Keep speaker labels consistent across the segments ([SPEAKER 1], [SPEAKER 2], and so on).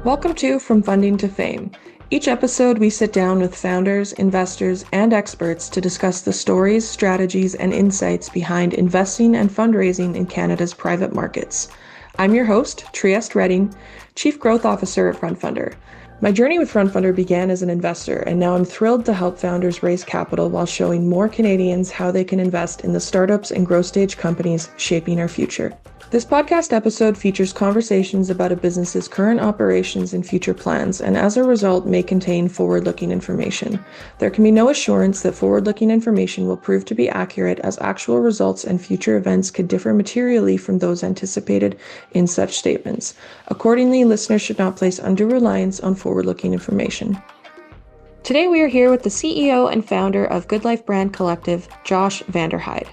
[SPEAKER 1] Welcome to From Funding to Fame. Each episode, we sit down with founders, investors, and experts to discuss the stories, strategies, and insights behind investing and fundraising in Canada's private markets. I'm your host, Trieste Redding, Chief Growth Officer at FrontFundr. My journey with FrontFundr began as an investor, and now I'm thrilled to help founders raise capital while showing more Canadians how they can invest in the startups and growth stage companies shaping our future. This podcast episode features conversations about a business's current operations and future plans, and as a result may contain forward-looking information. There can be no assurance that forward-looking information will prove to be accurate, as actual results and future events could differ materially from those anticipated in such statements. Accordingly, listeners should not place undue reliance on forward-looking information. Today we are here with the CEO and founder of GoodLife Brand Collective, Josh Vanderheide.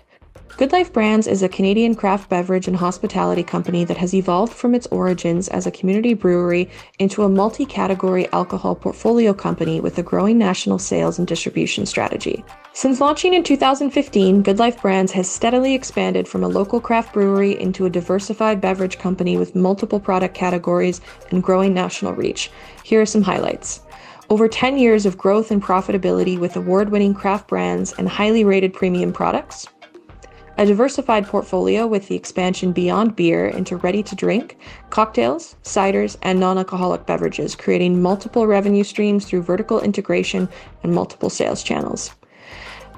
[SPEAKER 1] GoodLife Brands is a Canadian craft beverage and hospitality company that has evolved from its origins as a community brewery into a multi-category alcohol portfolio company with a growing national sales and distribution strategy. Since launching in 2015, GoodLife Brands has steadily expanded from a local craft brewery into a diversified beverage company with multiple product categories and growing national reach. Here are some highlights. Over 10 years of growth and profitability with award-winning craft brands and highly rated premium products. A diversified portfolio with the expansion beyond beer into ready-to-drink, cocktails, ciders, and non-alcoholic beverages, creating multiple revenue streams through vertical integration and multiple sales channels.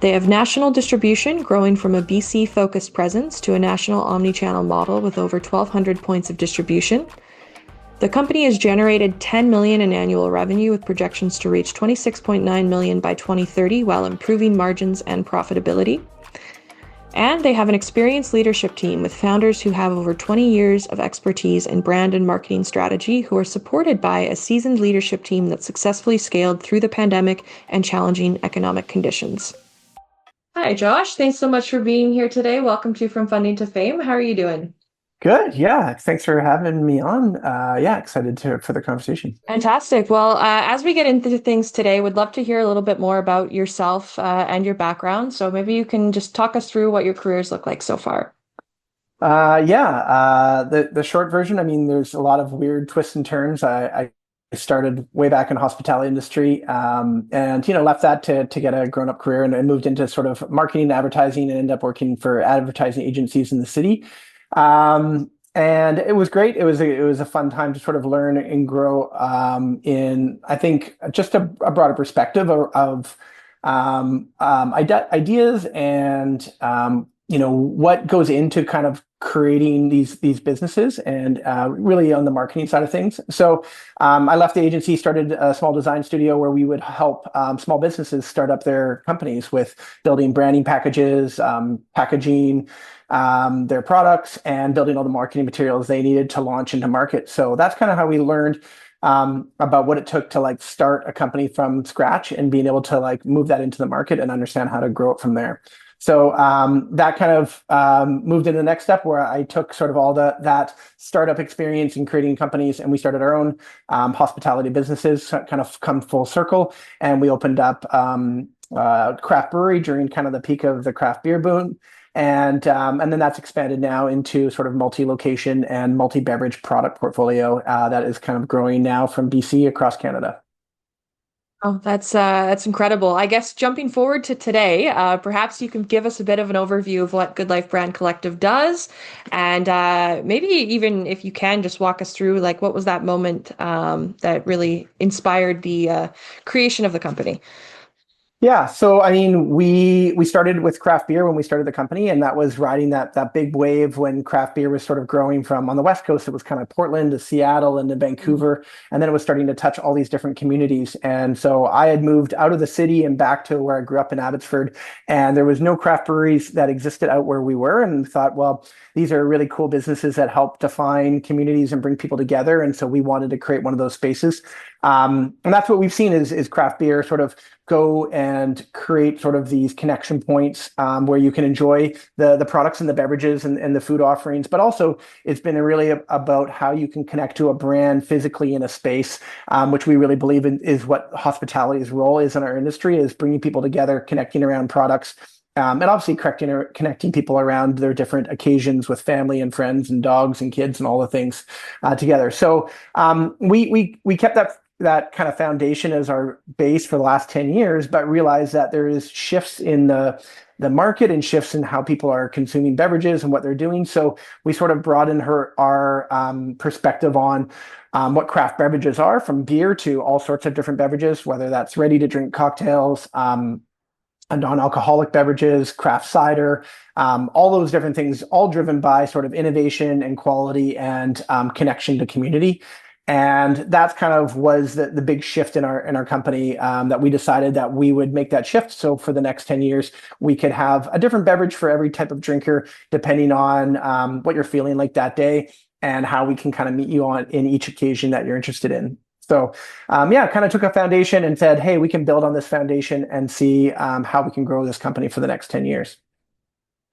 [SPEAKER 1] They have national distribution, growing from a BC-focused presence to a national omni-channel model with over 1,200 points of distribution. The company has generated $10 million in annual revenue with projections to reach $26.9 million by 2030 while improving margins and profitability. And they have an experienced leadership team with founders who have over 20 years of expertise in brand and marketing strategy, who are supported by a seasoned leadership team that successfully scaled through the pandemic and challenging economic conditions. Hi, Josh. Thanks so much for being here today. Welcome to From Funding to Fame. How are you doing?
[SPEAKER 2] Good. Yeah. Thanks for having me on. Excited for the conversation.
[SPEAKER 1] Fantastic. Well, as we get into things today, would love to hear a little bit more about yourself and your background. So maybe you can just talk us through what your careers look like so far.
[SPEAKER 2] The short version, I mean, there's a lot of weird twists and turns. I started way back in the hospitality industry, and left that to get a grown-up career and moved into sort of marketing and advertising and ended up working for advertising agencies in the city. And it was great. It was a fun time to sort of learn and grow in, I think, just a broader perspective of ideas and what goes into kind of creating these businesses and really on the marketing side of things. So I left the agency, started a small design studio where we would help small businesses start up their companies with building branding packages, packaging their products, and building all the marketing materials they needed to launch into market. So that's kind of how we learned about what it took to like start a company from scratch and being able to like move that into the market and understand how to grow it from there. So that kind of moved into the next step where I took sort of all that startup experience in creating companies, and we started our own hospitality businesses, kind of come full circle, and we opened up craft brewery during kind of the peak of the craft beer boom. And then that's expanded now into sort of multi-location and multi-beverage product portfolio that is kind of growing now from BC across Canada.
[SPEAKER 1] Oh, that's incredible. I guess jumping forward to today, perhaps you can give us a bit of an overview of what GoodLife Brand Collective does, and maybe even if you can just walk us through like what was that moment that really inspired the creation of the company.
[SPEAKER 2] Yeah, so I mean, we started with craft beer when we started the company, and that was riding that big wave when craft beer was sort of growing from on the West Coast. It was kind of Portland to Seattle and to Vancouver, and then it was starting to touch all these different communities. And so I had moved out of the city and back to where I grew up in Abbotsford, and there was no craft breweries that existed out where we were, and thought, well, these are really cool businesses that help define communities and bring people together. And so we wanted to create one of those spaces. And that's what we've seen is craft beer sort of go and create sort of these connection points where you can enjoy the products and the beverages and the food offerings, but also it's been really about how you can connect to a brand physically in a space, which we really believe in is what hospitality's role is in our industry, is bringing people together, connecting around products, and obviously connecting people around their different occasions with family and friends and dogs and kids and all the things together. So we kept that kind of foundation as our base for the last 10 years, but realized that there is shifts in the market and shifts in how people are consuming beverages and what they're doing. So we sort of broadened our perspective on what craft beverages are, from beer to all sorts of different beverages, whether that's ready to drink cocktails, non-alcoholic beverages, craft cider, all those different things, all driven by sort of innovation and quality and connection to community. And that's kind of was the big shift in our company, that we decided that we would make that shift. So for the next 10 years, we could have a different beverage for every type of drinker, depending on what you're feeling like that day and how we can kind of meet you on in each occasion that you're interested in. So yeah, kind of took a foundation and said, hey, we can build on this foundation and see how we can grow this company for the next 10 years.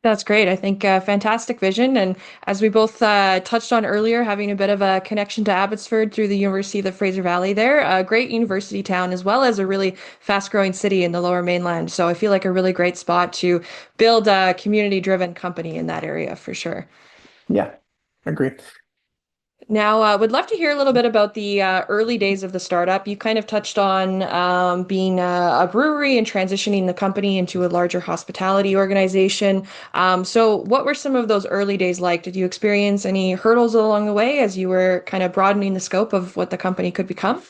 [SPEAKER 1] That's great. I think fantastic vision. And as we both touched on earlier, having a bit of a connection to Abbotsford through the University of the Fraser Valley there, a great university town, as well as a really fast growing city in the Lower Mainland. So I feel like a really great spot to build a community driven company in that area for sure.
[SPEAKER 2] Yeah, agree.
[SPEAKER 1] Now, would love to hear a little bit about the early days of the startup. You kind of touched on being a brewery and transitioning the company into a larger hospitality organization. So, what were some of those early days like? Did you experience any hurdles along the way as you were kind of broadening the scope of what the company could become?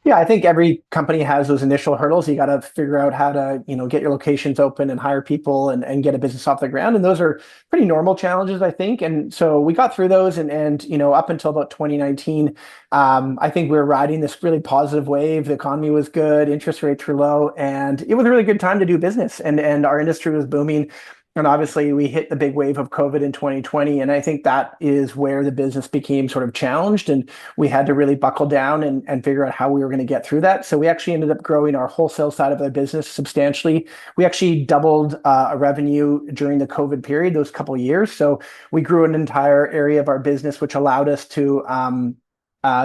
[SPEAKER 2] Yeah, I think every company has those initial hurdles. You got to figure out how to, get your locations open and hire people and get a business off the ground. And those are pretty normal challenges, I think. And so we got through those and up until about 2019, I think we were riding this really positive wave. The economy was good, interest rates were low, and it was a really good time to do business. And our industry was booming. And obviously, we hit the big wave of COVID in 2020. And I think that is where the business became sort of challenged. And we had to really buckle down and figure out how we were going to get through that. So we actually ended up growing our wholesale side of the business substantially. We actually doubled our revenue during the COVID period, those couple of years. So we grew an entire area of our business, which allowed us to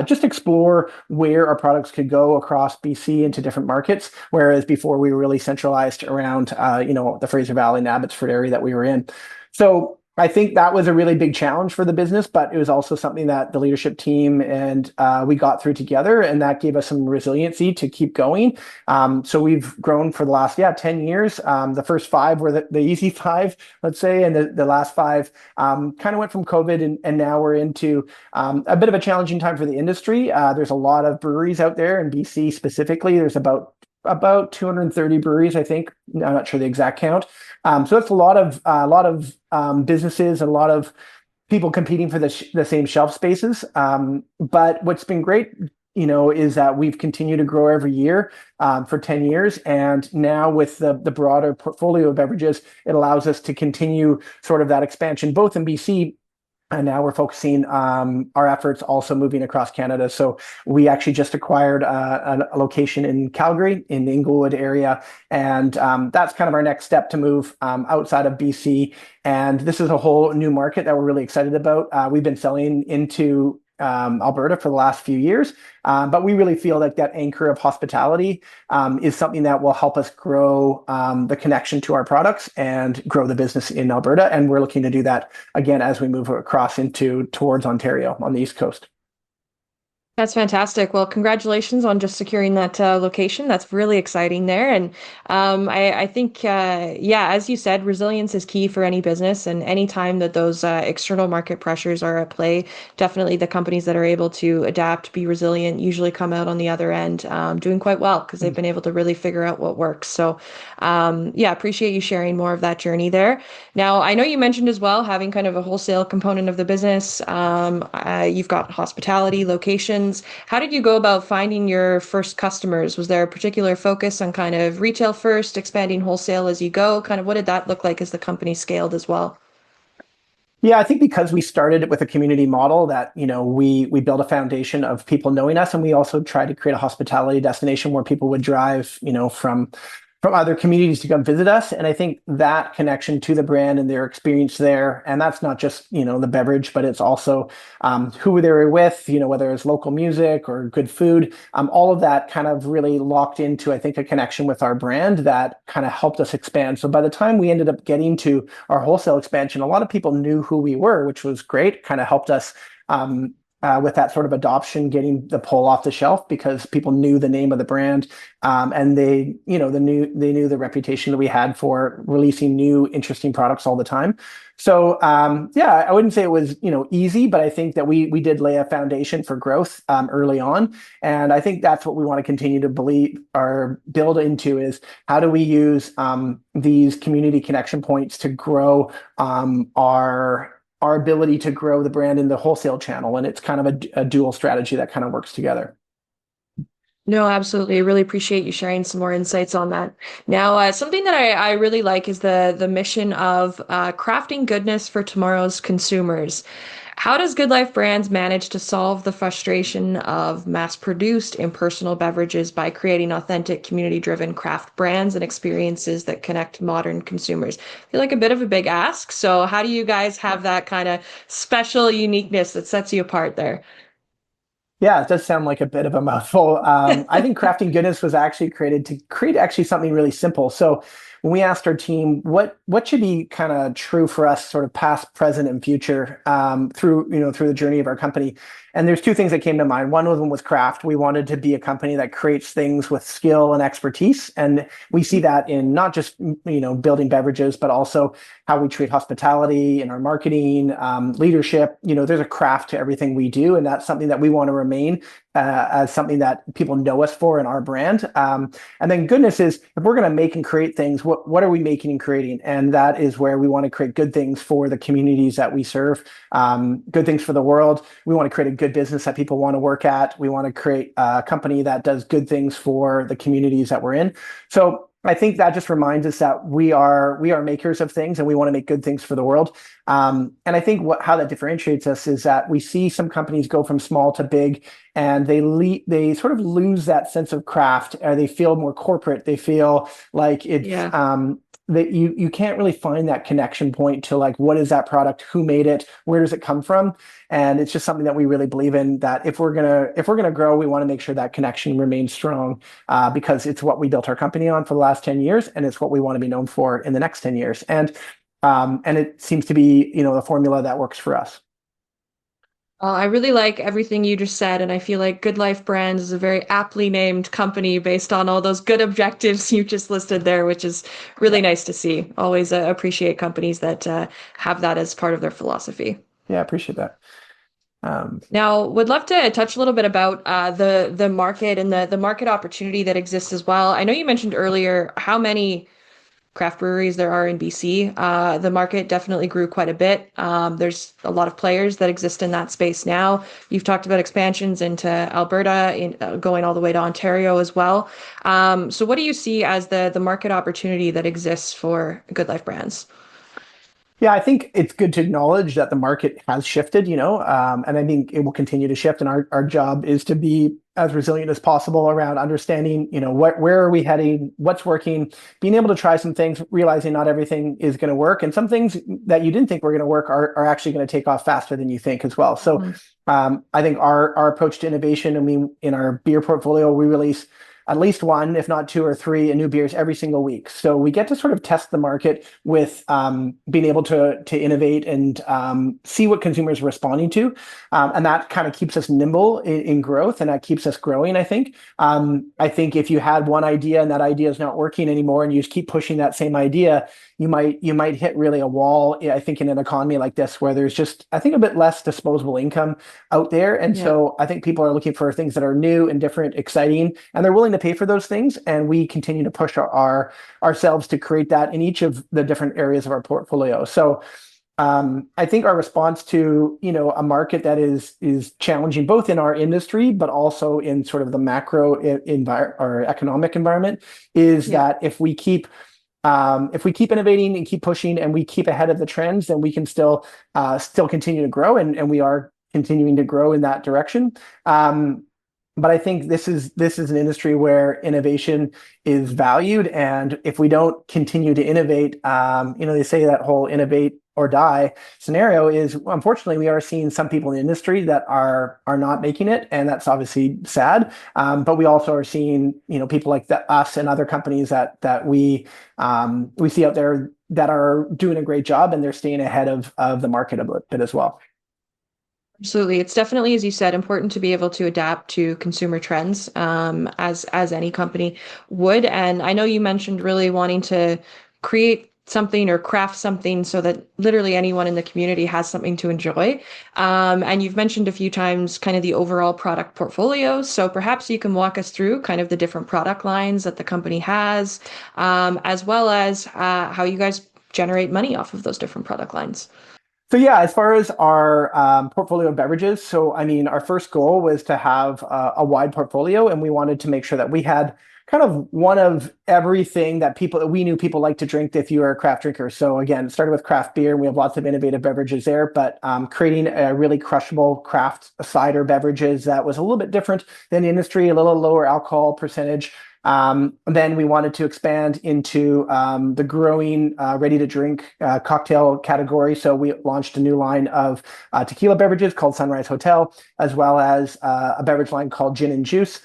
[SPEAKER 2] just explore where our products could go across BC into different markets. Whereas before we were really centralized around, the Fraser Valley and Abbotsford area that we were in. So I think that was a really big challenge for the business, but it was also something that the leadership team and we got through together, and that gave us some resiliency to keep going. So we've grown for the last 10 years. The first 5 were the easy 5, let's say, and the last 5 kind of went from COVID, and now we're into a bit of a challenging time for the industry. There's a lot of breweries out there in BC specifically. There's about 230 breweries, I think. I'm not sure the exact count. So that's a lot of businesses and a lot of people competing for the same shelf spaces. But what's been great, is that we've continued to grow every year for 10 years. And now with the broader portfolio of beverages, it allows us to continue sort of that expansion, both in BC. And now we're focusing our efforts also moving across Canada. So we actually just acquired a location in Calgary, in the Inglewood area. And that's kind of our next step to move outside of BC. And this is a whole new market that we're really excited about. We've been selling into Alberta for the last few years. But we really feel like that anchor of hospitality is something that will help us grow the connection to our products and grow the business in Alberta. And we're looking to do that again as we move across towards Ontario on the East Coast.
[SPEAKER 1] That's fantastic. Well, congratulations on just securing that location. That's really exciting there. And I think, as you said, resilience is key for any business. And any time that those external market pressures are at play, definitely the companies that are able to adapt, be resilient, usually come out on the other end doing quite well because they've been able to really figure out what works. So, appreciate you sharing more of that journey there. Now, I know you mentioned as well having kind of a wholesale component of the business. You've got hospitality, location. How did you go about finding your first customers? Was there a particular focus on kind of retail first, expanding wholesale as you go? Kind of what did that look like as the company scaled as well?
[SPEAKER 2] Yeah, I think because we started it with a community model that, we built a foundation of people knowing us, and we also tried to create a hospitality destination where people would drive, from from other communities to come visit us. And I think that connection to the brand and their experience there, and that's not just, the beverage, but it's also who they were with, whether it's local music or good food, all of that kind of really locked into, I think, a connection with our brand that kind of helped us expand. So by the time we ended up getting to our wholesale expansion, a lot of people knew who we were, which was great, kind of helped us with that sort of adoption, getting the pull off the shelf because people knew the name of the brand, and they knew the reputation that we had for releasing new interesting products all the time. So yeah, I wouldn't say it was easy, but I think that we did lay a foundation for growth early on, and I think that's what we want to continue to believe or build into is how do we use these community connection points to grow our ability to grow the brand in the wholesale channel. And it's kind of a dual strategy that kind of works together.
[SPEAKER 1] No, absolutely. I really appreciate you sharing some more insights on that. Now, something that I really like is the mission of crafting goodness for tomorrow's consumers. How does GoodLife Brands manage to solve the frustration of mass-produced impersonal beverages by creating authentic, community-driven craft brands and experiences that connect modern consumers? I feel like a bit of a big ask. So how do you guys have that kind of special uniqueness that sets you apart there?
[SPEAKER 2] Yeah, it does sound like a bit of a mouthful. I think crafting goodness was actually created to create actually something really simple. So when we asked our team what should be kind of true for us, sort of past, present, and future through the journey of our company, and there's two things that came to mind. One of them was craft. We wanted to be a company that creates things with skill and expertise, and we see that in not just building beverages, but also how we treat hospitality in our marketing, leadership. There's a craft to everything we do, and that's something that we want to remain as something that people know us for in our brand. And then goodness is, if we're going to make and create things, what are we making and creating? And that is where we want to create good things for the communities that we serve, good things for the world. We want to create a good business that people want to work at. We want to create a company that does good things for the communities that we're in. So I think that just reminds us that we are makers of things, and we want to make good things for the world. And I think how that differentiates us is that we see some companies go from small to big, and they sort of lose that sense of craft. They feel more corporate. They feel like it's
[SPEAKER 1] Yeah.
[SPEAKER 2] that you can't really find that connection point to like, what is that product, who made it, where does it come from? And it's just something that we really believe in, that if we're gonna grow, we want to make sure that connection remains strong, because it's what we built our company on for the last 10 years, and it's what we want to be known for in the next 10 years. And it seems to be the formula that works for us.
[SPEAKER 1] I really like everything you just said, and I feel like GoodLife Brands is a very aptly named company based on all those good objectives you just listed there, which is really
[SPEAKER 2] Yeah,
[SPEAKER 1] nice to see. Always appreciate companies that have that as part of their philosophy.
[SPEAKER 2] yeah, I appreciate that. um,
[SPEAKER 1] Now, would love to touch a little bit about the market and the market opportunity that exists as well. I know you mentioned earlier how many craft breweries there are in BC. The market definitely grew quite a bit. There's a lot of players that exist in that space now. You've talked about expansions into Alberta, going all the way to Ontario as well. So what do you see as the market opportunity that exists for GoodLife Brands?
[SPEAKER 2] Yeah, I think it's good to acknowledge that the market has shifted, and I think it will continue to shift. And our job is to be as resilient as possible around understanding, where are we heading, what's working, being able to try some things, realizing not everything is going to work. And some things that you didn't think were going to work are actually going to take off faster than you think as well. So
[SPEAKER 1] Mhm.
[SPEAKER 2] I think our approach to innovation, I mean, in our beer portfolio, we release at least one, if not two or three, new beers every single week. So we get to sort of test the market with being able to innovate and see what consumers are responding to, and that kind of keeps us nimble in growth, and that keeps us growing. I think if you had one idea and that idea is not working anymore, and you just keep pushing that same idea, you might hit really a wall. I think in an economy like this, where there's just, I think, a bit less disposable income out there, and
[SPEAKER 1] Yeah.
[SPEAKER 2] so I think people are looking for things that are new and different, exciting, and they're willing to pay for those things. And we continue to push ourselves to create that in each of the different areas of our portfolio. So I think our response to a market that is challenging both in our industry but also in sort of the macro or economic environment is
[SPEAKER 1] Yeah.
[SPEAKER 2] that if we keep innovating and keep pushing and we keep ahead of the trends, then we can still continue to grow, and we are continuing to grow in that direction. but I think this is an industry where innovation is valued, and if we don't continue to innovate, they say that whole innovate or die scenario is, unfortunately, we are seeing some people in the industry that are not making it, and that's obviously sad. But we also are seeing people like us and other companies that we see out there that are doing a great job, and they're staying ahead of the market a bit as well.
[SPEAKER 1] Absolutely. It's definitely, as you said, important to be able to adapt to consumer trends, as any company would. And I know you mentioned really wanting to create something or craft something so that literally anyone in the community has something to enjoy. And you've mentioned a few times kind of the overall product portfolio. So perhaps you can walk us through kind of the different product lines that the company has, as well as how you guys generate money off of those different product lines.
[SPEAKER 2] So yeah, as far as our portfolio of beverages, so I mean, our first goal was to have a wide portfolio, and we wanted to make sure that we had kind of one of everything that we knew people like to drink if you are a craft drinker. So again, it started with craft beer, and we have lots of innovative beverages there, but creating a really crushable craft cider beverages that was a little bit different than the industry, a little lower alcohol percentage. Then we wanted to expand into the growing ready to drink cocktail category. So we launched a new line of tequila beverages called Sunrise Hotel, as well as a beverage line called Gin and Juice.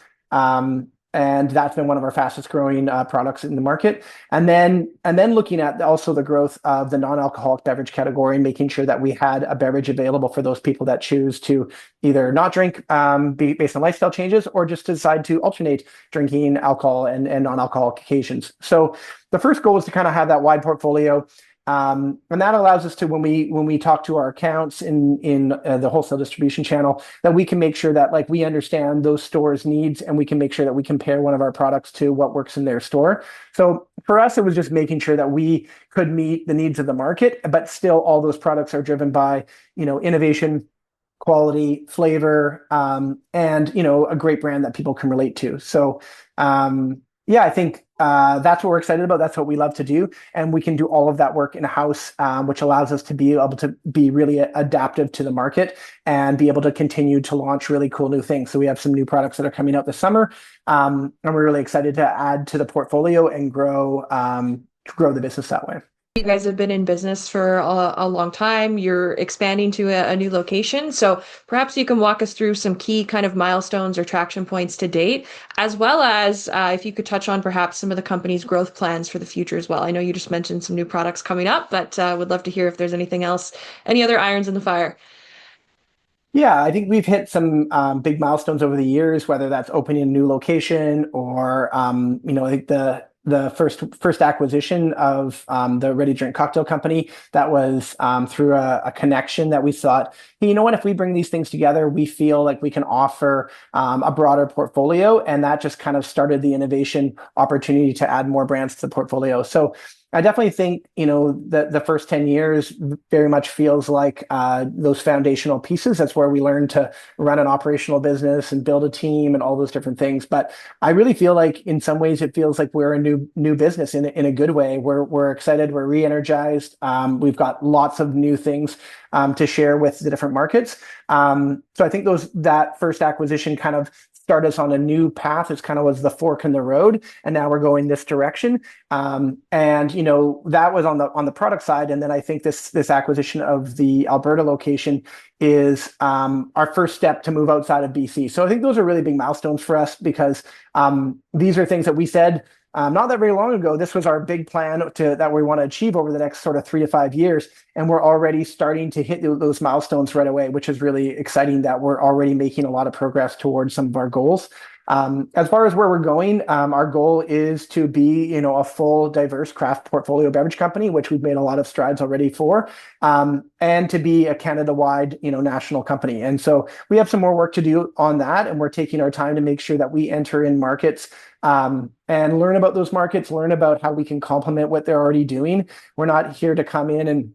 [SPEAKER 2] And that's been one of our fastest growing products in the market. And then looking at also the growth of the non-alcoholic beverage category, and making sure that we had a beverage available for those people that choose to either not drink based on lifestyle changes, or just decide to alternate drinking alcohol and non-alcoholic occasions. So the first goal is to kind of have that wide portfolio. And that allows us to, when we talk to our accounts in the wholesale distribution channel, that we can make sure that like we understand those stores' needs, and we can make sure that we compare one of our products to what works in their store. So for us, it was just making sure that we could meet the needs of the market, but still all those products are driven by innovation, quality, flavor, and a great brand that people can relate to. So yeah, I think that's what we're excited about. That's what we love to do, and we can do all of that work in house, which allows us to be able to be really adaptive to the market and be able to continue to launch really cool new things. So we have some new products that are coming out this summer, and we're really excited to add to the portfolio and grow the business that way.
[SPEAKER 1] You guys have been in business for a long time. You're expanding to a new location. So perhaps you can walk us through some key kind of milestones or traction points to date, as well as if you could touch on perhaps some of the company's growth plans for the future as well. I know you just mentioned some new products coming up, but would love to hear if there's anything else, any other irons in the fire.
[SPEAKER 2] Yeah, I think we've hit some big milestones over the years, whether that's opening a new location or I think the first acquisition of the ready drink cocktail company, that was through a connection that we thought, hey, you know what, if we bring these things together, we feel like we can offer a broader portfolio, and that just kind of started the innovation opportunity to add more brands to the portfolio. So I definitely think, the first 10 years very much feels like those foundational pieces. That's where we learn to run an operational business and build a team and all those different things. But I really feel like in some ways it feels like we're a new business in a good way. We're excited, we're re-energized. We've got lots of new things to share with the different markets. So I think that first acquisition kind of start us on a new path. It's kind of was the fork in the road, and now we're going this direction. And that was on the product side, and then I think this acquisition of the Alberta location is our first step to move outside of BC. So I think those are really big milestones for us, because these are things that we said not that very long ago. This was our big plan that we want to achieve over the next sort of 3 to 5 years. And we're already starting to hit those milestones right away, which is really exciting that we're already making a lot of progress towards some of our goals. As far as where we're going, our goal is to be, a full, diverse craft portfolio beverage company, which we've made a lot of strides already for, and to be a Canada-wide, national company. And so we have some more work to do on that, and we're taking our time to make sure that we enter in markets and learn about those markets, learn about how we can complement what they're already doing. We're not here to come in and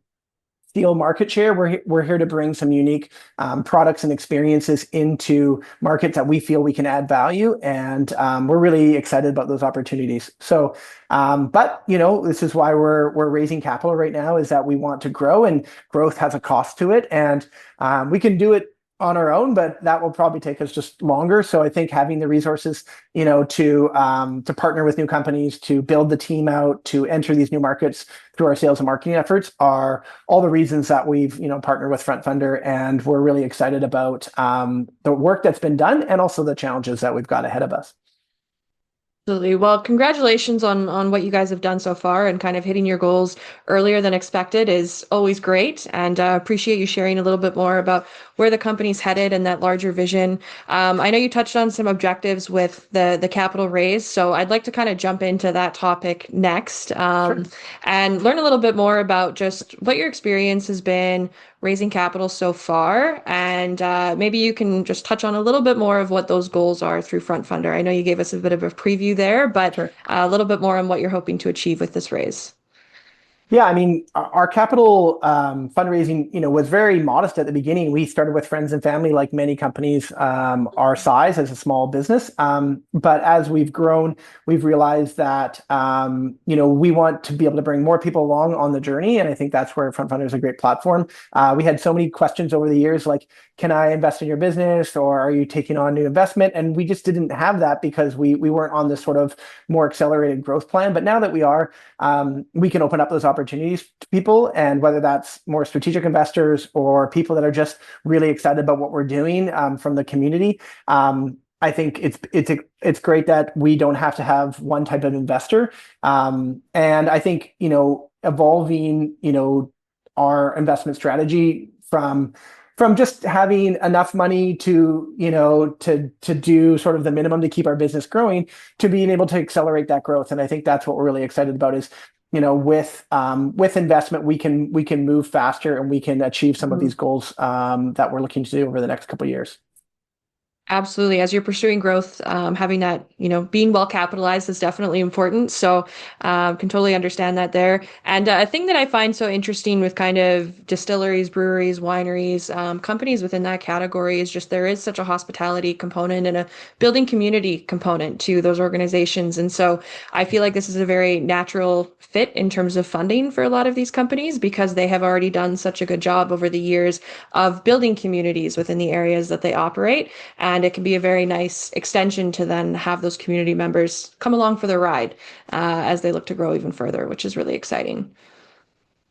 [SPEAKER 2] steal market share. We're here to bring some unique products and experiences into markets that we feel we can add value, and we're really excited about those opportunities. So, but this is why we're raising capital right now, is that we want to grow, and growth has a cost to it, and we can do it on our own, but that will probably take us just longer. So I think having the resources, to partner with new companies, to build the team out, to enter these new markets through our sales and marketing efforts are all the reasons that we've, partnered with FrontFundr, and we're really excited about the work that's been done and also the challenges that we've got ahead of us.
[SPEAKER 1] Absolutely. Well, congratulations on what you guys have done so far, and kind of hitting your goals earlier than expected is always great. And appreciate you sharing a little bit more about where the company's headed and that larger vision. I know you touched on some objectives with the capital raise, so I'd like to kind of jump into that topic next,
[SPEAKER 2] Sure.
[SPEAKER 1] and learn a little bit more about just what your experience has been raising capital so far, and maybe you can just touch on a little bit more of what those goals are through FrontFundr. I know you gave us a bit of a preview there, but
[SPEAKER 2] Sure.
[SPEAKER 1] a little bit more on what you're hoping to achieve with this raise.
[SPEAKER 2] Yeah, I mean, our capital fundraising, was very modest at the beginning. We started with friends and family, like many companies our size as a small business. But as we've grown, we've realized that, we want to be able to bring more people along on the journey. And I think that's where FrontFundr is a great platform. We had so many questions over the years, like, can I invest in your business, or are you taking on new investment? And we just didn't have that because we weren't on this sort of more accelerated growth plan. But now that we are, we can open up those opportunities to people, and whether that's more strategic investors or people that are just really excited about what we're doing from the community. I think it's great that we don't have to have one type of investor, and I think evolving our investment strategy from just having enough money to to do sort of the minimum to keep our business growing, to being able to accelerate that growth. And I think that's what we're really excited about is, with investment, we can move faster, and we can achieve some of these goals that we're looking to do over the next couple of years.
[SPEAKER 1] Absolutely. As you're pursuing growth, having that, being well capitalized is definitely important. So, can totally understand that there. And a thing that I find so interesting with kind of distilleries, breweries, wineries, companies within that category is just there is such a hospitality component and a building community component to those organizations. And so I feel like this is a very natural fit in terms of funding for a lot of these companies, because they have already done such a good job over the years of building communities within the areas that they operate. And it can be a very nice extension to then have those community members come along for the ride as they look to grow even further, which is really exciting.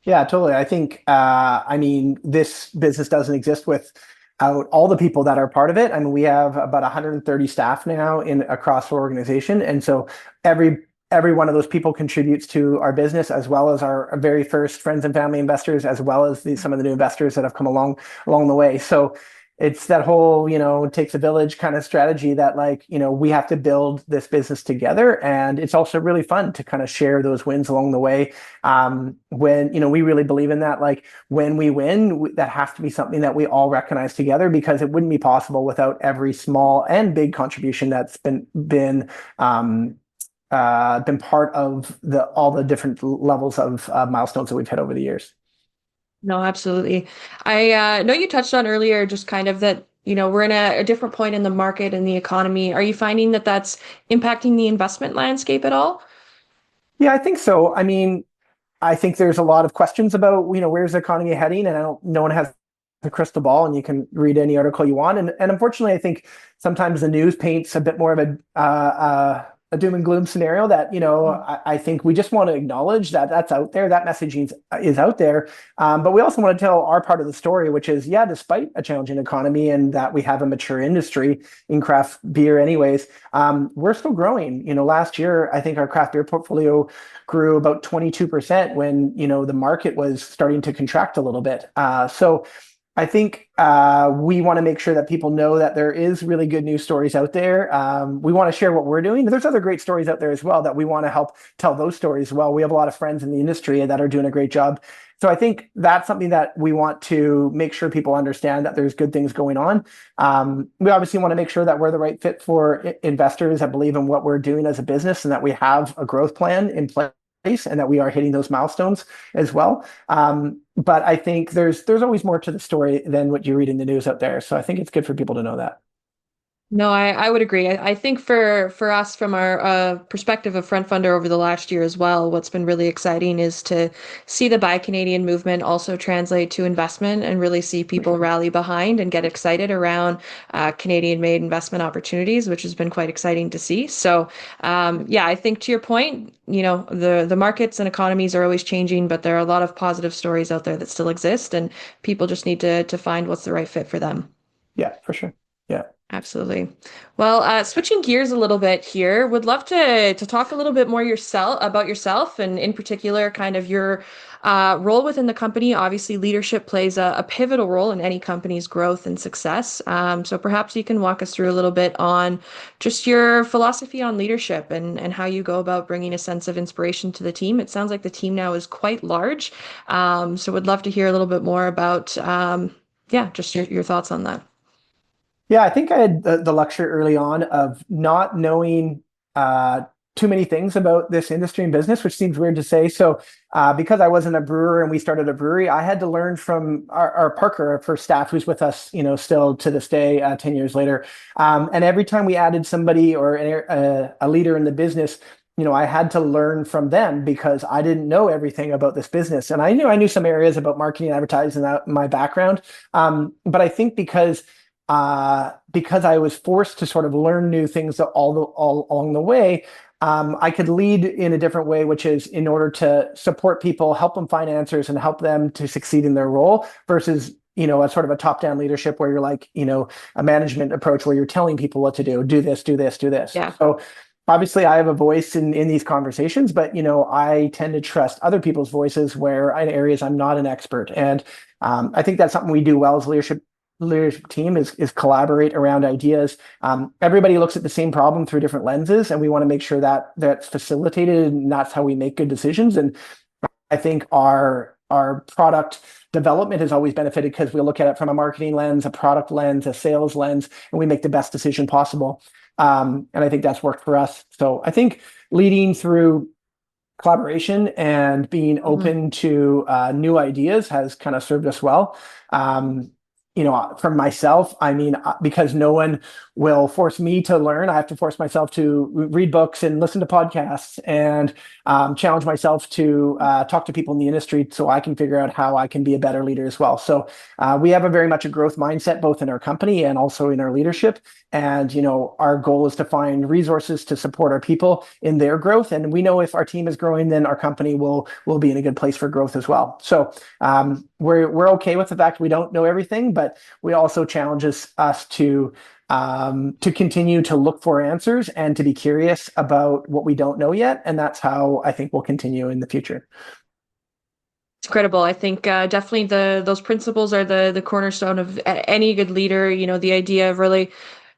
[SPEAKER 2] Yeah, totally. I think, I mean, this business doesn't exist without all the people that are part of it. I mean, we have about 130 staff now across our organization. And so every one of those people contributes to our business, as well as our very first friends and family investors, as well as some of the new investors that have come along the way. So it's that whole, it takes a village kind of strategy that, like, we have to build this business together. And it's also really fun to kind of share those wins along the way. When, we really believe in that, like, when we win, that has to be something that we all recognize together, because it wouldn't be possible without every small and big contribution that's been part of all the different levels of milestones that we've hit over the years.
[SPEAKER 1] No, absolutely. I know you touched on earlier just kind of that, we're in a different point in the market and the economy. Are you finding that that's impacting the investment landscape at all?
[SPEAKER 2] Yeah, I think so. I mean, I think there's a lot of questions about, where's the economy heading, and no one has a crystal ball, and you can read any article you want. And unfortunately, I think sometimes the news paints a bit more of a doom and gloom scenario that, I think we just want to acknowledge that that's out there, that messaging is out there. But we also want to tell our part of the story, which is, yeah, despite a challenging economy and that we have a mature industry in craft beer anyways, we're still growing. Last year, I think our craft beer portfolio grew about 22% when, the market was starting to contract a little bit. So I think we want to make sure that people know that there is really good news stories out there. We want to share what we're doing. There's other great stories out there as well that we want to help tell those stories as well. We have a lot of friends in the industry that are doing a great job. So I think that's something that we want to make sure people understand, that there's good things going on. We obviously want to make sure that we're the right fit for investors that believe in what we're doing as a business, and that we have a growth plan in place, and that we are hitting those milestones as well. But I think there's always more to the story than what you read in the news out there. So I think it's good for people to know that.
[SPEAKER 1] No, I would agree. I think for us, from our perspective of FrontFundr over the last year as well, what's been really exciting is to see the Buy Canadian movement also translate to investment and really see people rally behind and get excited around Canadian-made investment opportunities, which has been quite exciting to see. So, yeah, I think to your point, the markets and economies are always changing, but there are a lot of positive stories out there that still exist, and people just need to find what's the right fit for them.
[SPEAKER 2] Yeah, for sure. Yeah.
[SPEAKER 1] Absolutely. Well, switching gears a little bit here, would love to talk a little bit more yourself, and in particular, kind of your role within the company. Obviously, leadership plays a pivotal role in any company's growth and success. So perhaps you can walk us through a little bit on just your philosophy on leadership and how you go about bringing a sense of inspiration to the team. It sounds like the team now is quite large. So would love to hear a little bit more about, yeah, just your thoughts on that.
[SPEAKER 2] Yeah, I think I had the luxury early on of not knowing uh, too many things about this industry and business, which seems weird to say. So, because I wasn't a brewer and we started a brewery, I had to learn from our Parker, our first staff, who's with us, still to this day, 10 years later. And every time we added somebody or a leader in the business, I had to learn from them because I didn't know everything about this business. And I knew some areas about marketing and advertising, that my background. But I think because I was forced to sort of learn new things all along the way, I could lead in a different way, which is in order to support people, help them find answers, and help them to succeed in their role versus a sort of a top-down leadership where you're like, a management approach where you're telling people what to do this, do this, do this.
[SPEAKER 1] Yeah.
[SPEAKER 2] So obviously I have a voice in these conversations, but I tend to trust other people's voices where in areas I'm not an expert. And I think that's something we do well as leadership team is collaborate around ideas. Everybody looks at the same problem through different lenses, and we want to make sure that that's facilitated, and that's how we make good decisions. And I think our product development has always benefited because we look at it from a marketing lens, a product lens, a sales lens, and we make the best decision possible. And I think that's worked for us. So I think leading through collaboration and being
[SPEAKER 1] Mhm.
[SPEAKER 2] open to new ideas has kind of served us well. From myself, I mean, because no one will force me to learn, I have to force myself to read books and listen to podcasts and challenge myself to talk to people in the industry so I can figure out how I can be a better leader as well. So we have a very much a growth mindset, both in our company and also in our leadership. And, our goal is to find resources to support our people in their growth. And we know if our team is growing, then our company will be in a good place for growth as well. So we're okay with the fact we don't know everything, but we also challenges us to continue to look for answers and to be curious about what we don't know yet. And that's how I think we'll continue in the future.
[SPEAKER 1] It's incredible. I think definitely those principles are the cornerstone of any good leader. The idea of really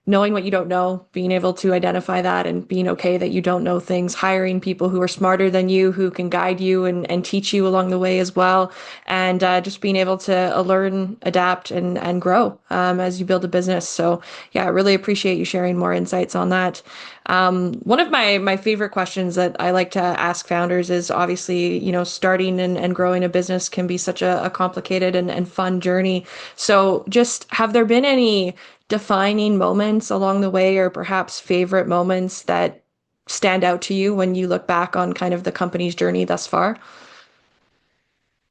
[SPEAKER 1] knowing what you don't know, being able to identify that and being okay that you don't know things, hiring people who are smarter than you, who can guide you and teach you along the way as well. And just being able to learn, adapt, and grow as you build a business. So yeah, I really appreciate you sharing more insights on that. One of my favorite questions that I like to ask founders is obviously, starting and growing a business can be such a complicated and fun journey. So just have there been any defining moments along the way, or perhaps favorite moments that stand out to you when you look back on kind of the company's journey thus far?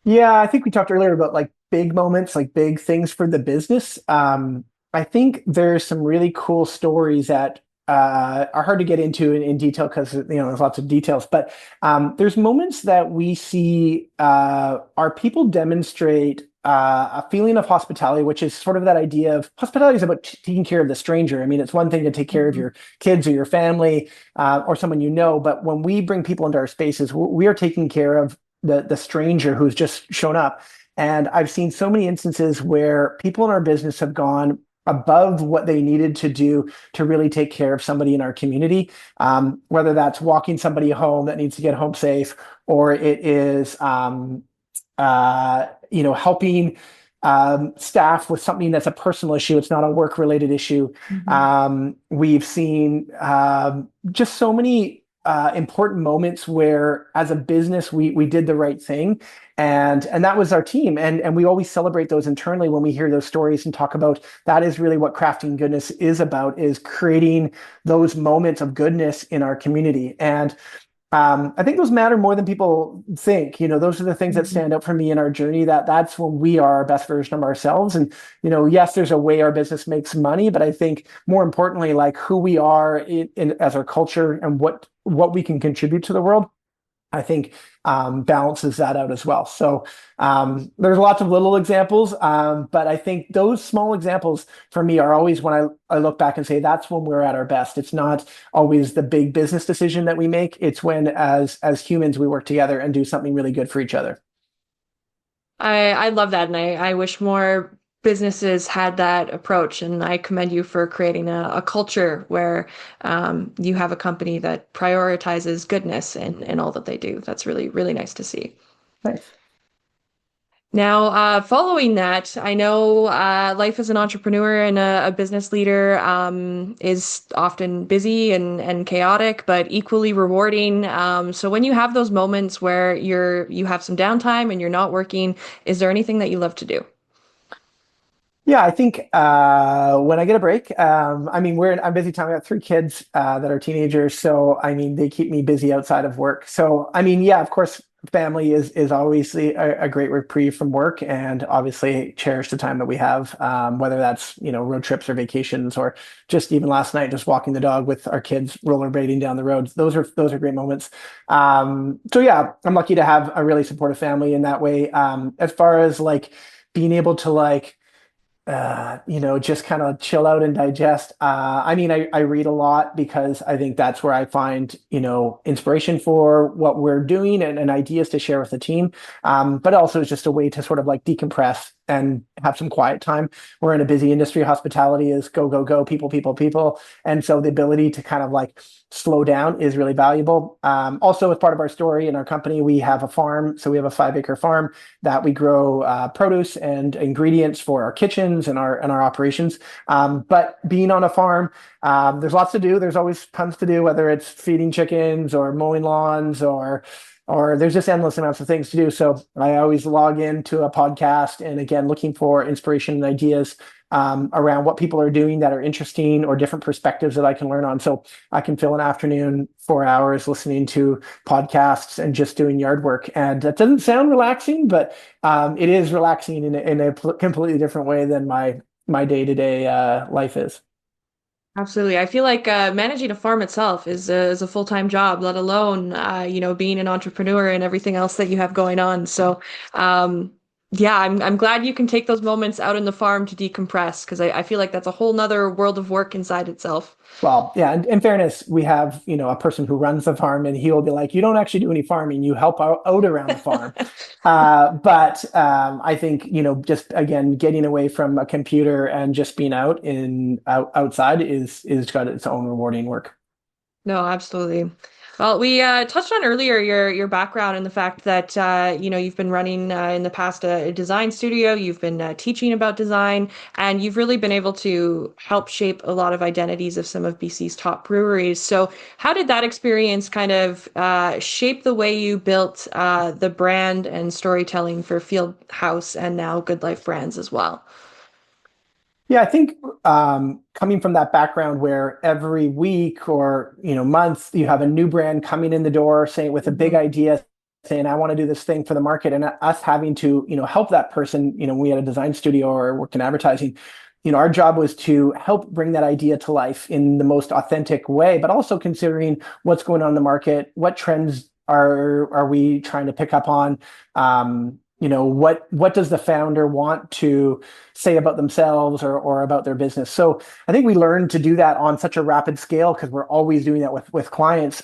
[SPEAKER 2] Yeah, I think we talked earlier about like big moments, like big things for the business. I think there's some really cool stories that are hard to get into in detail because there's lots of details. But there's moments that we see our people demonstrate a feeling of hospitality, which is sort of that idea of hospitality is about taking care of the stranger. I mean, it's one thing to take care of
[SPEAKER 1] Mhm.
[SPEAKER 2] your kids or your family or someone but when we bring people into our spaces, we are taking care of the stranger who's just shown up. And I've seen so many instances where people in our business have gone above what they needed to do to really take care of somebody in our community, whether that's walking somebody home that needs to get home safe, or it is helping staff with something that's a personal issue. It's not a work related issue.
[SPEAKER 1] Mhm.
[SPEAKER 2] We've seen just so many. important moments where, as a business, we did the right thing, and that was our team. And we always celebrate those internally when we hear those stories and talk about that is really what crafting goodness is about, is creating those moments of goodness in our community. And I think those matter more than people think. Those are the things that stand out for me in our journey. That's when we are our best version of ourselves. And yes, there's a way our business makes money, but I think more importantly, like who we are as our culture and what we can contribute to the world, I think balances that out as well. So there's lots of little examples, but I think those small examples for me are always when I look back and say that's when we're at our best. It's not always the big business decision that we make. It's when, as humans, we work together and do something really good for each other.
[SPEAKER 1] I love that, and I wish more businesses had that approach. And I commend you for creating a culture where you have a company that prioritizes goodness in all that they do. That's really, really nice to see.
[SPEAKER 2] Thanks.
[SPEAKER 1] Now, following that, I know life as an entrepreneur and a business leader is often busy and chaotic, but equally rewarding. So when you have those moments where you have some downtime and you're not working, is there anything that you love to do?
[SPEAKER 2] Yeah, I think when I get a break, I mean, I'm busy time. I got three kids that are teenagers, so I mean, they keep me busy outside of work. So I mean, yeah, of course, family is obviously a great reprieve from work, and obviously cherish the time that we have, whether that's road trips or vacations, or just even last night, just walking the dog with our kids rollerblading down the road. Those are great moments. So yeah, I'm lucky to have a really supportive family in that way. As far as like being able to like just kind of chill out and digest. I mean, I read a lot because I think that's where I find, inspiration for what we're doing and ideas to share with the team. But also it's just a way to sort of like decompress and have some quiet time. We're in a busy industry. Hospitality is go, go, go, people, people, people. And so the ability to kind of like slow down is really valuable. Also, as part of our story in our company, we have a farm. So we have a 5-acre farm that we grow produce and ingredients for our kitchens and our operations. But being on a farm, there's lots to do. There's always tons to do, whether it's feeding chickens or mowing lawns or there's just endless amounts of things to do. So I always log into a podcast and again, looking for inspiration and ideas around what people are doing that are interesting or different perspectives that I can learn on. So I can fill an afternoon, 4 hours listening to podcasts and just doing yard work. And that doesn't sound relaxing, but it is relaxing in a completely different way than my day-to-day life is.
[SPEAKER 1] Absolutely. I feel like managing a farm itself is a full-time job, let alone being an entrepreneur and everything else that you have going on. So, yeah, I'm glad you can take those moments out in the farm to decompress because I feel like that's a whole nother world of work inside itself.
[SPEAKER 2] Well, yeah, and in fairness, we have, a person who runs the farm and he'll be like, you don't actually do any farming, you help out around the farm. But I think, just again, getting away from a computer and just being outside is got its own rewarding work.
[SPEAKER 1] No, absolutely. Well, we touched on earlier your background and the fact that you've been running in the past a design studio, you've been teaching about design, and you've really been able to help shape a lot of identities of some of BC's top breweries. So, how did that experience kind of shape the way you built the brand and storytelling for Field House and now Good Life Brands as well?
[SPEAKER 2] Yeah, I think coming from that background where every week or month you have a new brand coming in the door, saying with a big idea, saying I want to do this thing for the market, and us having to help that person. We had a design studio or worked in advertising. Our job was to help bring that idea to life in the most authentic way, but also considering what's going on in the market, what trends are we trying to pick up on. What does the founder want to say about themselves or about their business? So I think we learned to do that on such a rapid scale because we're always doing that with clients.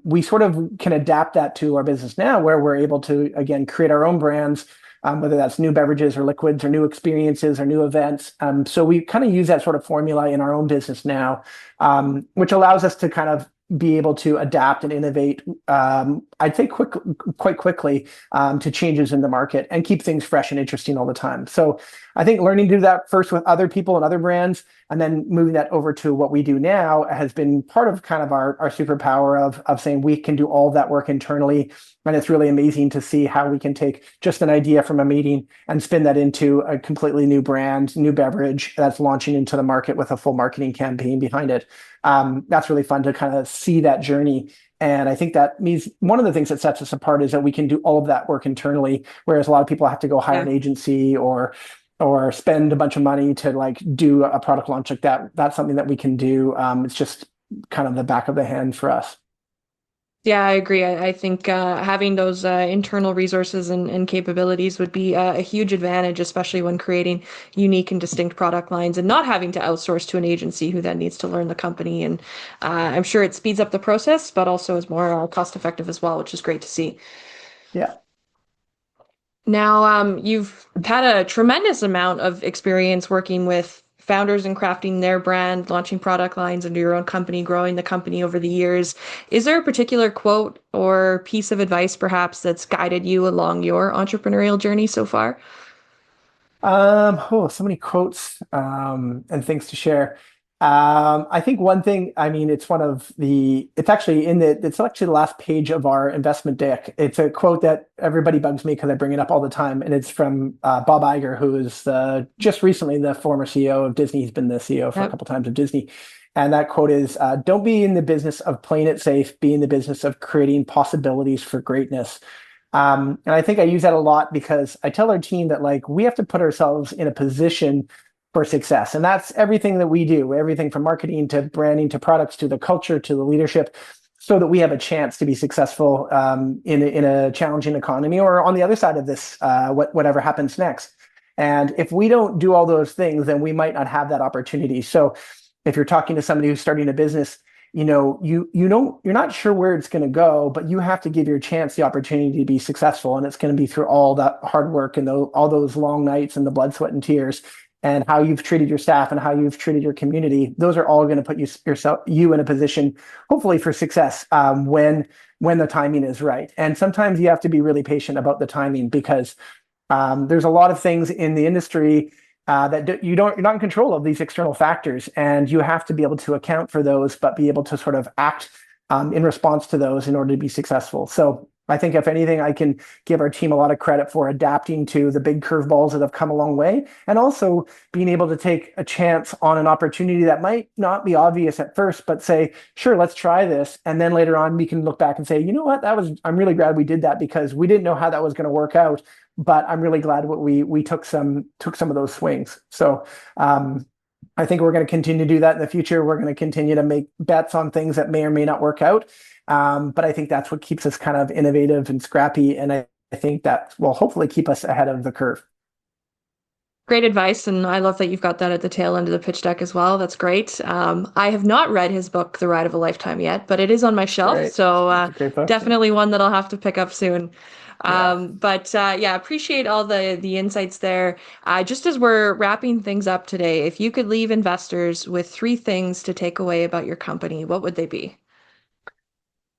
[SPEAKER 2] We sort of can adapt that to our business now, where we're able to again create our own brands, whether that's new beverages or liquids or new experiences or new events. So we kind of use that sort of formula in our own business now, which allows us to kind of be able to adapt and innovate, I'd say quite quickly, to changes in the market and keep things fresh and interesting all the time. So I think learning to do that first with other people and other brands, and then moving that over to what we do now has been part of kind of our superpower of saying we can do all of that work internally. And it's really amazing to see how we can take just an idea from a meeting and spin that into a completely new brand, new beverage that's launching into the market with a full marketing campaign behind it. That's really fun to kind of see that journey. And I think that means one of the things that sets us apart is that we can do all of that work internally, whereas a lot of people have to go hire an agency or spend a bunch of money to like do a product launch like that. That's something that we can do. It's just kind of the back of the hand for us.
[SPEAKER 1] Yeah, I agree. I think having those internal resources and capabilities would be a huge advantage, especially when creating unique and distinct product lines and not having to outsource to an agency who then needs to learn the company. And I'm sure it speeds up the process, but also is more cost effective as well, which is great to see.
[SPEAKER 2] Yeah.
[SPEAKER 1] Now, you've had a tremendous amount of experience working with founders and crafting their brand, launching product lines under your own company, growing the company over the years. Is there a particular quote or piece of advice, perhaps, that's guided you along your entrepreneurial journey so far?
[SPEAKER 2] So many quotes and things to share. I think one thing, I mean, it's actually it's actually the last page of our investment deck. It's a quote that everybody bugs me because I bring it up all the time. And it's from Bob Iger, who is just recently the former CEO of Disney. He's been the CEO for a couple times of Disney. And that quote is, don't be in the business of playing it safe, be in the business of creating possibilities for greatness. And I think I use that a lot because I tell our team that like we have to put ourselves in a position for success. And that's everything that we do, everything from marketing to branding to products to the culture to the leadership, so that we have a chance to be successful in a challenging economy or on the other side of this, whatever happens next. And if we don't do all those things, then we might not have that opportunity. So if you're talking to somebody who's starting a business, you're not sure where it's going to go, but you have to give your chance the opportunity to be successful. And it's going to be through all that hard work and all those long nights and the blood, sweat, and tears, and how you've treated your staff and how you've treated your community. Those are all going to put you in a position, hopefully, for success when the timing is right. And sometimes you have to be really patient about the timing because there's a lot of things in the industry that you're not in control of, these external factors, and you have to be able to account for those, but be able to sort of act in response to those in order to be successful. So I think if anything, I can give our team a lot of credit for adapting to the big curveballs that have come a long way, and also being able to take a chance on an opportunity that might not be obvious at first, but say, sure, let's try this. And then later on, we can look back and say, you know what, I'm really glad we did that because we didn't know how that was going to work out. But I'm really glad we took some of those swings. So I think we're going to continue to do that in the future. We're going to continue to make bets on things that may or may not work out. But I think that's what keeps us kind of innovative and scrappy. And I think that will hopefully keep us ahead of the curve.
[SPEAKER 1] Great advice, and I love that you've got that at the tail end of the pitch deck as well. That's great. I have not read his book, The Ride of a Lifetime, yet, but it is on my shelf,
[SPEAKER 2] Great.
[SPEAKER 1] so
[SPEAKER 2] That's a great book.
[SPEAKER 1] definitely one that I'll have to pick up soon.
[SPEAKER 2] Yeah.
[SPEAKER 1] But yeah, appreciate all the insights there. Just as we're wrapping things up today, if you could leave investors with three things to take away about your company, what would they be?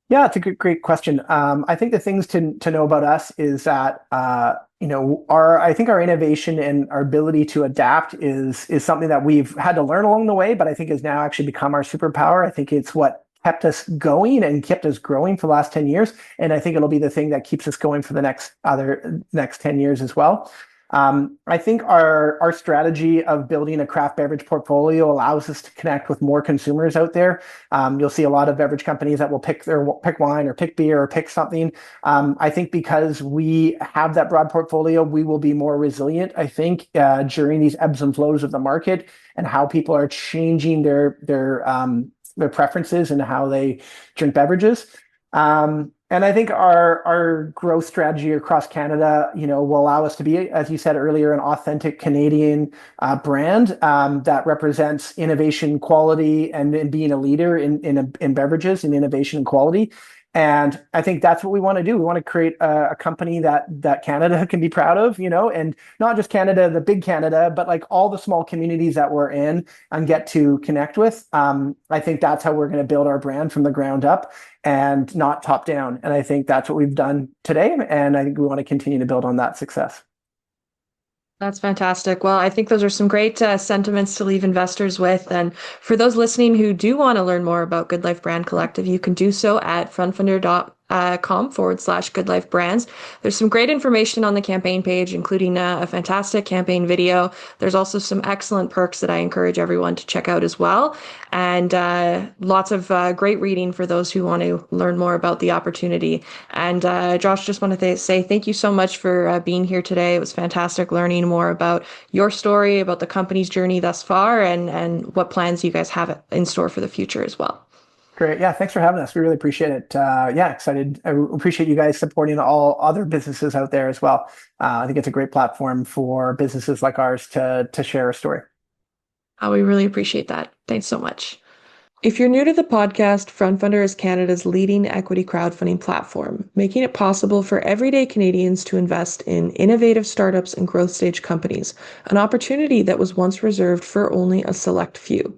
[SPEAKER 2] Yeah, it's a great question. I think the things to know about us is that I think our innovation and our ability to adapt is something that we've had to learn along the way, but I think has now actually become our superpower. I think it's what kept us going and kept us growing for the last 10 years, and I think it'll be the thing that keeps us going for the next 10 years as well. I think our strategy of building a craft beverage portfolio allows us to connect with more consumers out there. You'll see a lot of beverage companies that will pick wine or pick beer or pick something. I think because we have that broad portfolio, we will be more resilient, I think, during these ebbs and flows of the market and how people are changing their preferences and how they drink beverages. And I think our growth strategy across Canada, will allow us to be, as you said earlier, an authentic Canadian brand that represents innovation, quality, and being a leader in beverages and innovation and quality. And I think that's what we want to do. We want to create a company that Canada can be proud of, and not just Canada, the big Canada, but like all the small communities that we're in and get to connect with. I think that's how we're going to build our brand from the ground up and not top down. And I think that's what we've done today. And I think we want to continue to build on that success.
[SPEAKER 1] That's fantastic. Well, I think those are some great sentiments to leave investors with. And for those listening who do want to learn more about GoodLife Brand Collective, you can do so at frontfundr.com/GoodLife Brands. There's some great information on the campaign page, including a fantastic campaign video. There's also some excellent perks that I encourage everyone to check out as well. And lots of great reading for those who want to learn more about the opportunity. And Josh, just wanted to say thank you so much for being here today. It was fantastic learning more about your story, about the company's journey thus far, and what plans you guys have in store for the future as well.
[SPEAKER 2] Great. Yeah. Thanks for having us. We really appreciate it. Yeah. Excited. I appreciate you guys supporting all other businesses out there as well. I think it's a great platform for businesses like ours to share a story.
[SPEAKER 1] We really appreciate that. Thanks so much. If you're new to the podcast, FrontFundr is Canada's leading equity crowdfunding platform, making it possible for everyday Canadians to invest in innovative startups and growth stage companies, an opportunity that was once reserved for only a select few.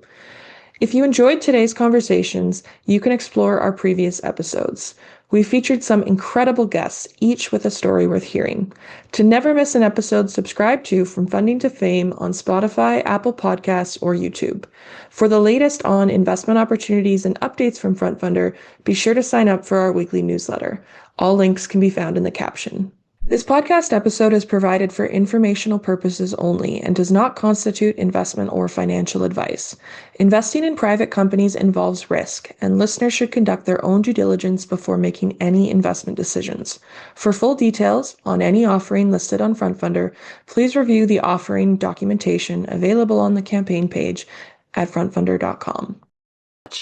[SPEAKER 1] If you enjoyed today's conversations, you can explore our previous episodes. We featured some incredible guests, each with a story worth hearing. To never miss an episode, subscribe to From Funding to Fame on Spotify, Apple Podcasts, or YouTube. For the latest on investment opportunities and updates from FrontFundr, be sure to sign up for our weekly newsletter. All links can be found in the caption. This podcast episode is provided for informational purposes only and does not constitute investment or financial advice. Investing in private companies involves risk, and listeners should conduct their own due diligence before making any investment decisions. For full details on any offering listed on FrontFundr, please review the offering documentation available on the campaign page at frontfundr.com.